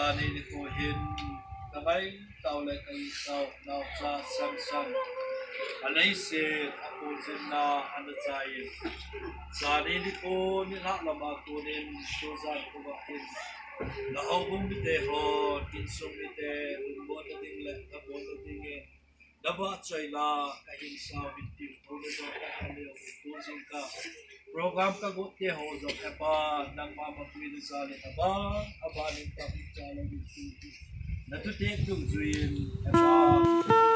janhi nikhon kamay tao lại tay tao Naosen Samson Kipgen aleiset na anasai sari di ko ni na lama ko nin tuzan ko bakin na album bite ho insung bite lungmonna ding le damdoh ding daba chai la ahin sa bitti polo do ka hale tuzin ka program ka go ke ho zo ka pa nang mama pui du sale aba abalin ka chala bitti na tu tek tu zuin aba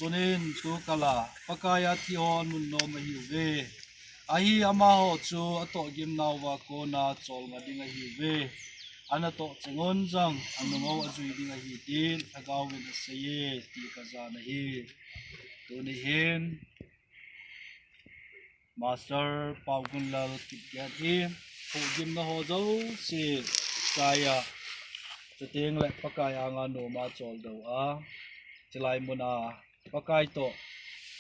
sunin tu kala pakaya tion mun no mahiwe ahi amaho chu ato gim nawa ko na chol nga dinga hiwe anato chengon jang anungo azui dinga hi din agawin asaye ti kazana hi tuni hin Master Paogunlal Kipgen hi hugim na ho zo si kaya Ting le pakai anga no ma choldo a chilai muna pakai to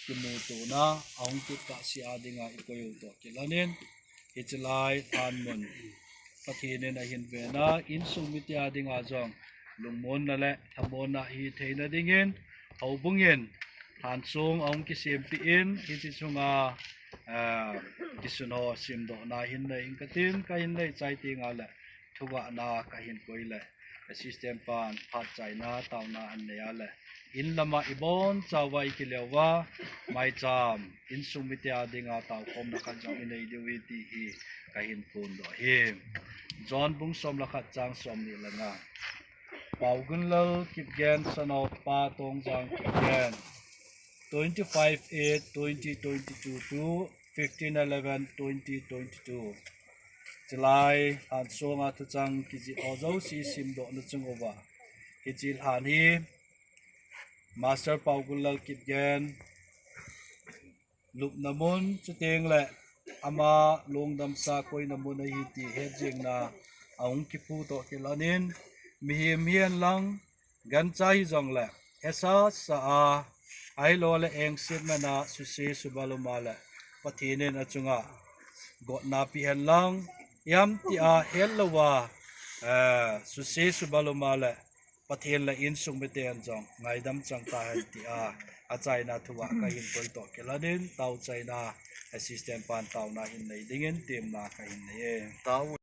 kimutu na aung kit ka si adinga ikoyo to kilanin ichilai an mun Pathen na hinvena insumiti adinga jong lungmonna le lhamonna aneithei na dingin haubungin hansung aung kisempi in hichichunga kisunho simdo na hinna inkatin ka hinna chai tinga le thohhatna ka hin koile system pan phat china tauna anneya in lama ibon chawai kilewa mai cham in sumitia dinga taw kom na khanjang inei dewiti hi kahin pun do hi John bung som la khat chang som ni langa Paogunlal Kipgen sanot pa tong jang Kipgen 25/8/2022 to 15/11/2022 July han songa tu chang kiji ozo si simdo na chungova hijil han hi Master Paogunlal Kipgen lup namun chuteng le ama longdamsa koi namun hi ti hejing na aung kipu to kilanin mihim hian lang gan chai jong le esa sa a ai lo le eng sit na na susi subaluma le Pathenen achunga got na pi hen lang yam ti a hellowa susi subaluma le Pathen la insung beten jong ngaidam chang ta han ti a achai na thuwa ka hin koi to kelanin tau chai na assistant pan tau na hin nei dingin tim na ka hin nei taw